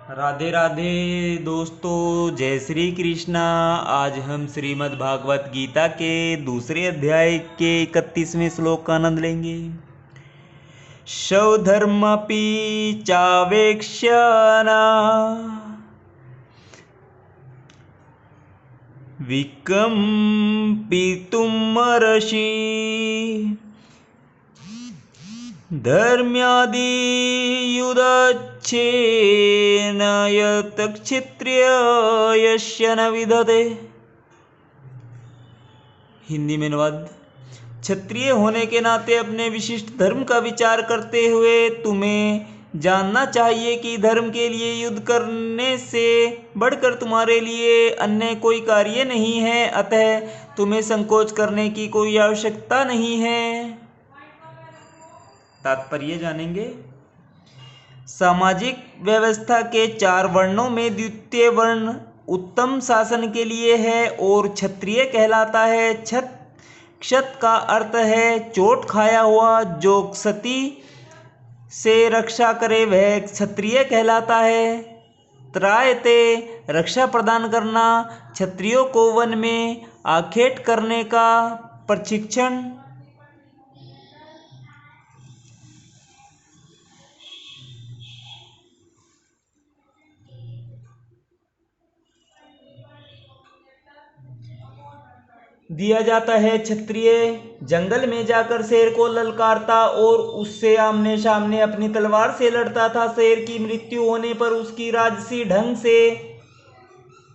राधे राधे दोस्तों, जय श्री कृष्णा। आज हम श्रीमद् भागवत गीता के दूसरे अध्याय के 31वें श्लोक का आनंद लेंगे। स्वधर्मपि चावेक्ष्य विकम्पितुमर्हसि धर्म्यादियुदच्छेन यत् क्षत्रिय यस्य न विद्यते। हिंदी में अनुवाद। क्षत्रिय होने के नाते अपने विशिष्ट धर्म का विचार करते हुए तुम्हें जानना चाहिए कि धर्म के लिए युद्ध करने से बढ़कर तुम्हारे लिए अन्य कोई कार्य नहीं है, अतः तुम्हें संकोच करने की कोई आवश्यकता नहीं है। तात्पर्य जानेंगे। सामाजिक व्यवस्था के 4 वर्णों में द्वितीय वर्ण उत्तम शासन के लिए है और क्षत्रिय कहलाता है। क्षत का अर्थ है चोट खाया हुआ, जो क्षति से रक्षा करे वह क्षत्रिय कहलाता है। त्रायते रक्षा प्रदान करना, क्षत्रियों को वन में आखेट करने का प्रशिक्षण दिया जाता है। क्षत्रिय जंगल में जाकर शेर को ललकारता और उससे आमने सामने अपनी तलवार से लड़ता था। शेर की मृत्यु होने पर उसकी राजसी ढंग से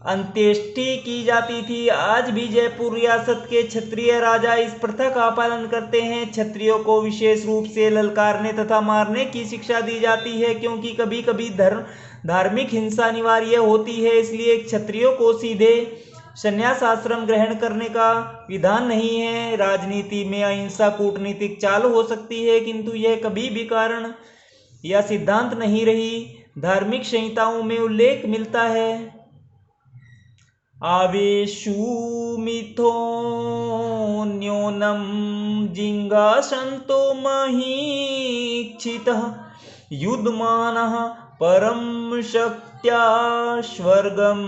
अंत्येष्टि की जाती थी। आज भी जयपुर रियासत के क्षत्रिय राजा इस प्रथा का पालन करते हैं। क्षत्रियों को विशेष रूप से ललकारने तथा मारने की शिक्षा दी जाती है, क्योंकि कभी कभी धार्मिक हिंसा अनिवार्य होती है। इसलिए क्षत्रियों को सीधे संन्यास आश्रम ग्रहण करने का विधान नहीं है। राजनीति में अहिंसा कूटनीतिक चाल हो सकती है, किंतु यह कभी भी कारण या सिद्धांत नहीं रही। धार्मिक संहिताओं में उल्लेख मिलता है, आवेशु मिथो न्यूनम जिंगासंतो महीक्षितः युद्धमानः परम शक्त्या स्वर्गम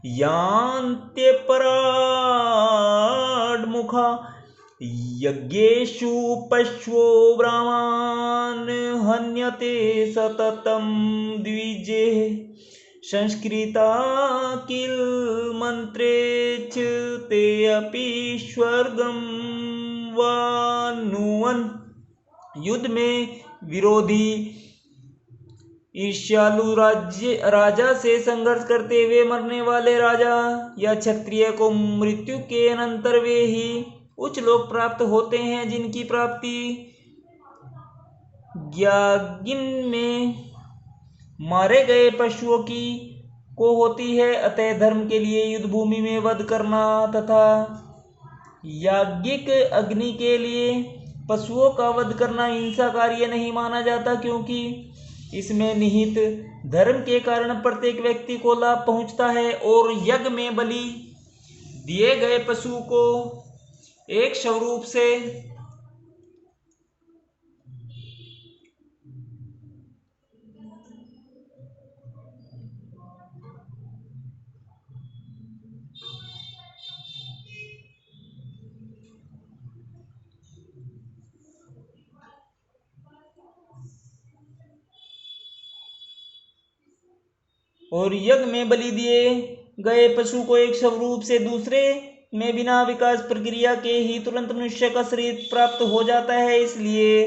यान्त्यपराड्मुखा यज्ञेषु पश्वो ब्राह्मण हन्यते सततं द्विजे संस्कृता किल मंत्रे च ते अपि स्वर्गं वानुवन। युद्ध में विरोधी ईर्ष्यालु राजा से संघर्ष करते हुए मरने वाले राजा या क्षत्रिय को मृत्यु के अनंतर वे ही उच्च लोक प्राप्त होते हैं, जिनकी प्राप्ति ज्ञागिन में मारे गए पशुओं की को होती है। अतः धर्म के लिए युद्ध भूमि में वध करना तथा याज्ञिक अग्नि के लिए पशुओं का वध करना हिंसा कार्य नहीं माना जाता, क्योंकि इसमें निहित धर्म के कारण प्रत्येक व्यक्ति को लाभ पहुंचता है। और यज्ञ में बलि दिए गए पशु को एक स्वरूप से और यज्ञ में बलि दिए गए पशु को एक स्वरूप से दूसरे में बिना विकास प्रक्रिया के ही तुरंत मनुष्य का शरीर प्राप्त हो जाता है। इसलिए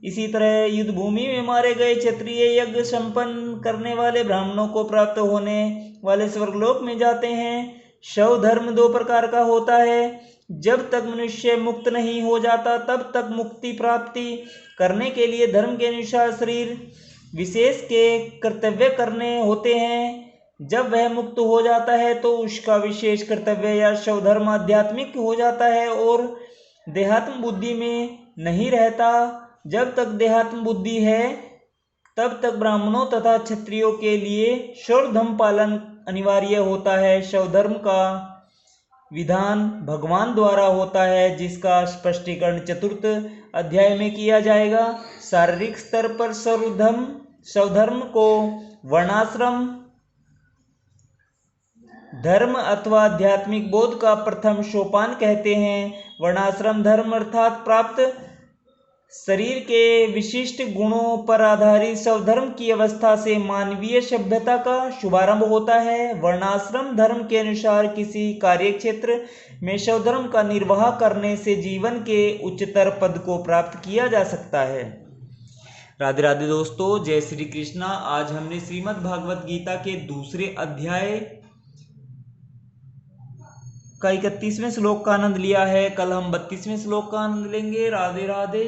इसी तरह युद्ध भूमि में मारे गए क्षत्रिय यज्ञ संपन्न करने वाले ब्राह्मणों को प्राप्त होने वाले स्वर्गलोक में जाते हैं। शव धर्म 2 प्रकार का होता है। जब तक मनुष्य मुक्त नहीं हो जाता तब तक मुक्ति प्राप्ति करने के लिए धर्म के अनुसार शरीर विशेष के कर्तव्य करने होते हैं। जब वह मुक्त हो जाता है तो उसका विशेष कर्तव्य या स्वधर्म आध्यात्मिक हो जाता है और देहात्म बुद्धि में नहीं रहता। जब तक देहात्म बुद्धि है तब तक ब्राह्मणों तथा क्षत्रियों के लिए स्वधर्म पालन अनिवार्य होता है। स्वधर्म का विधान भगवान द्वारा होता है, जिसका स्पष्टीकरण 4th अध्याय में किया जाएगा। शारीरिक स्तर पर स्वधर्म को वर्णाश्रम धर्म अथवा आध्यात्मिक बोध का प्रथम सोपान कहते हैं। वर्णाश्रम धर्म अर्थात प्राप्त शरीर के विशिष्ट गुणों पर आधारित स्वधर्म की अवस्था से मानवीय सभ्यता का शुभारंभ होता है। वर्णाश्रम धर्म के अनुसार किसी कार्य क्षेत्र में स्वधर्म का निर्वाह करने से जीवन के उच्चतर पद को प्राप्त किया जा सकता है। राधे राधे दोस्तों, जय श्री कृष्णा। आज हमने श्रीमद् भागवत गीता के दूसरे अध्याय का 31वें श्लोक का आनंद लिया है। कल हम 32वें श्लोक का आनंद लेंगे। राधे राधे।